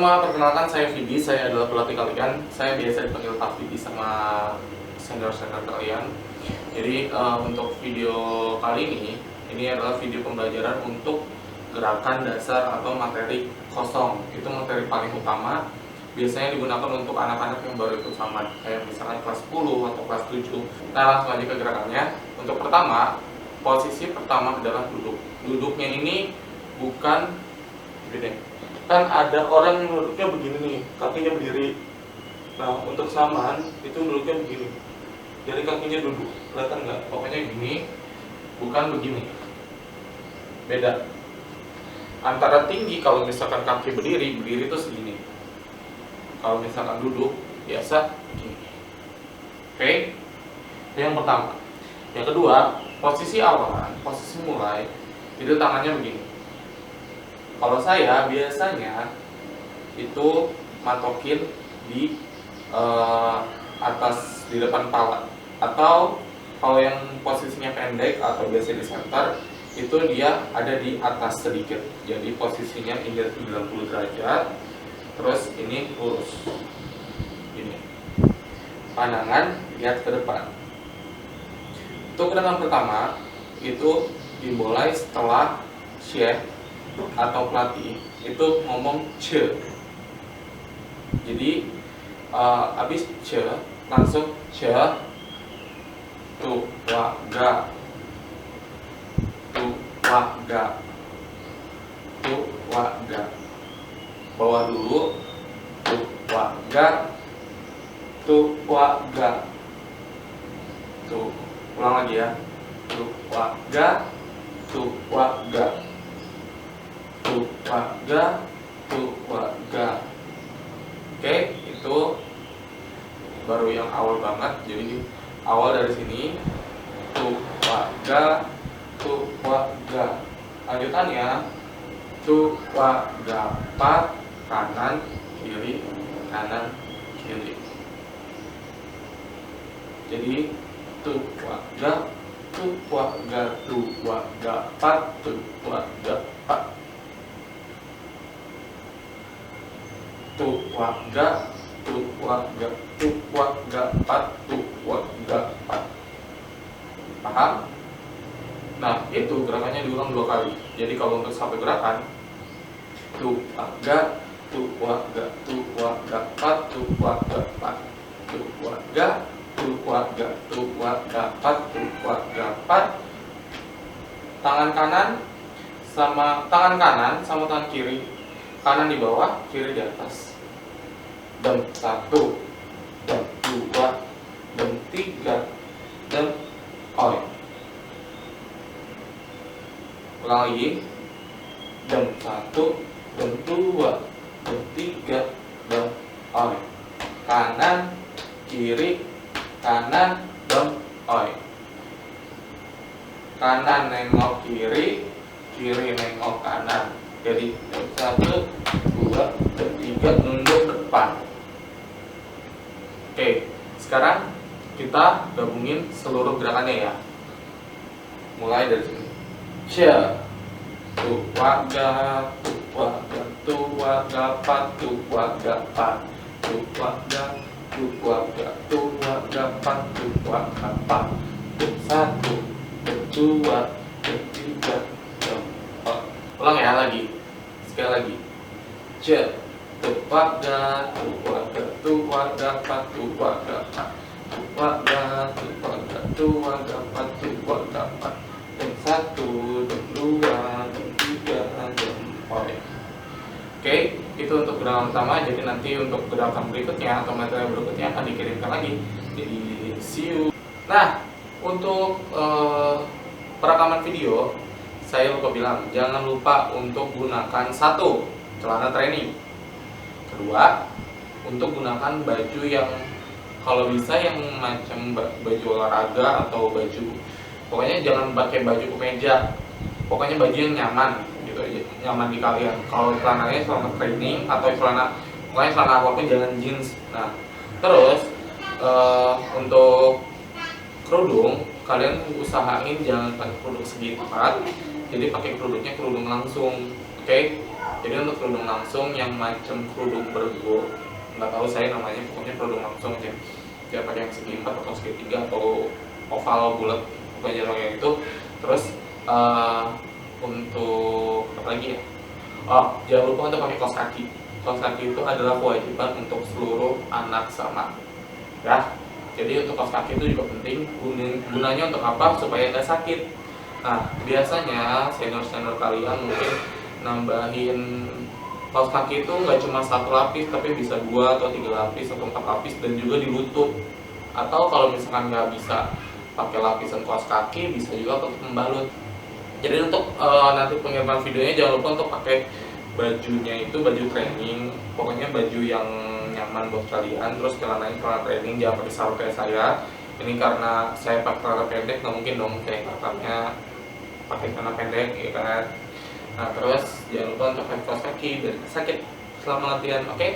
semua, perkenalkan saya Vidi, saya adalah pelatih kalian. Saya biasa dipanggil Pak Vidi sama senior-senior kalian. Jadi untuk video kali ini adalah video pembelajaran untuk gerakan dasar atau materi kosong. Itu materi paling utama, biasanya digunakan untuk anak-anak yang baru ikut SAMAT, kayak misalkan kelas 10 atau kelas 7. Nah, langsung aja ke gerakannya. Untuk pertama, posisi pertama adalah duduk. Duduknya ini bukan gini. Kan ada orang yang duduknya begini nih, kakinya berdiri. Nah, untuk samaan itu duduknya begini. Jadi kakinya duduk, kelihatan nggak? Pokoknya gini, bukan begini. Beda. Antara tinggi, kalau misalkan kaki berdiri itu segini. Kalau misalkan duduk, biasa begini. Oke? Itu yang pertama. Yang kedua, posisi awal, posisi mulai, itu tangannya begini. Kalau saya biasanya itu matokin di atas, di depan kepala. Atau kalau yang posisinya pendek atau biasa di center, itu dia ada di atas sedikit. Jadi posisinya ini 90 derajat. Terus ini lurus. Ini. Pandangan lihat ke depan. Untuk gerakan pertama itu dimulai setelah syekh atau pelatih itu ngomong ce. Jadi habis ce langsung ce tu wa ga tu wa ga tu wa ga. Bawah dulu tu wa ga tu wa ga. Tuh, ulang lagi ya. Tu wa ga tu wa ga. Tu wa ga tu wa ga. Oke, itu baru yang awal banget. Jadi awal dari sini tu wa ga tu wa ga. Lanjutannya tu wa ga pat, kanan kiri kanan kiri. Jadi tu wa ga tu wa ga tu wa ga pat tu wa ga pat. Tu wa ga tu wa ga tu wa ga pat tu wa ga pat. Paham? Nah, itu gerakannya diulang 2 kali. Jadi kalau untuk satu gerakan tu wa ga tu wa ga tu wa ga pat tu wa ga pat. Tu wa ga tu wa ga tu wa ga pat tu wa ga pat. Tangan kanan sama tangan kiri. Kanan di bawah, kiri di atas. Dan 1, dan 2, dan 3, dan oi. Ulang lagi. Dan 1, dan 2, dan 3, dan oi. Kanan, kiri, kanan, dan oi. Kanan nengok kiri, kiri nengok kanan. Jadi 1, 2, dan 3 nunduk depan. Oke, sekarang kita gabungin seluruh gerakannya ya. Mulai dari sini. Cia, tu wa ga tu wa ga tu wa ga pat tu wa ga pat tu wa ga tu wa ga tu wa ga pat tu wa ga pat. 1, 2, 3, 4. Ulang ya lagi. Sekali lagi. Cia, tu wa ga tu wa ga tu wa ga pat tu wa ga pat tu wa ga tu wa ga tu wa ga pat tu wa ga pat. 1, 2, 3, 4. Oke, itu untuk gerakan pertama. Jadi nanti untuk gerakan berikutnya atau materi berikutnya akan dikirimkan lagi. Jadi see you. Nah, untuk perekaman video saya lupa bilang, jangan lupa untuk gunakan 1, celana training. Kedua, untuk gunakan baju yang kalau bisa yang macam baju olahraga atau baju, pokoknya jangan pakai baju kemeja. Pokoknya baju yang nyaman gitu, nyaman di kalian. Kalau celananya celana training atau pokoknya celana apapun, jangan jeans. Nah, terus untuk kerudung, kalian usahain jangan pakai kerudung segi 4. Jadi pakai kerudungnya kerudung langsung. Oke? Jadi untuk kerudung langsung yang macam kerudung bergo, nggak tahu saya namanya, pokoknya kerudung langsung aja. Dia pakai yang segi 4 atau segi 3 atau oval bulat, pokoknya kayak itu. Terus untuk apa lagi ya? Oh, jangan lupa untuk pakai kaos kaki. Kaos kaki itu adalah kewajiban untuk seluruh anak sama, ya. Jadi untuk kaos kaki itu juga penting. Gunanya untuk apa? Supaya nggak sakit. Nah, biasanya senior-senior kalian mungkin nambahin kaos kaki itu nggak cuma satu lapis, tapi bisa 2 atau 3 lapis atau 4 lapis, dan juga di lutut. Atau kalau misalkan nggak bisa pakai lapisan kaos kaki, bisa juga untuk membalut. Jadi untuk nanti pengiriman videonya jangan lupa untuk pakai bajunya itu baju training, pokoknya baju yang nyaman buat kalian. Terus celananya celana training, jangan pakai sarung kayak saya. Ini karena saya pakai celana pendek, nggak mungkin dong kayak kakaknya pakai celana pendek, ya kan. Nah terus jangan lupa untuk pakai kaos kaki dan sakit selama latihan, oke?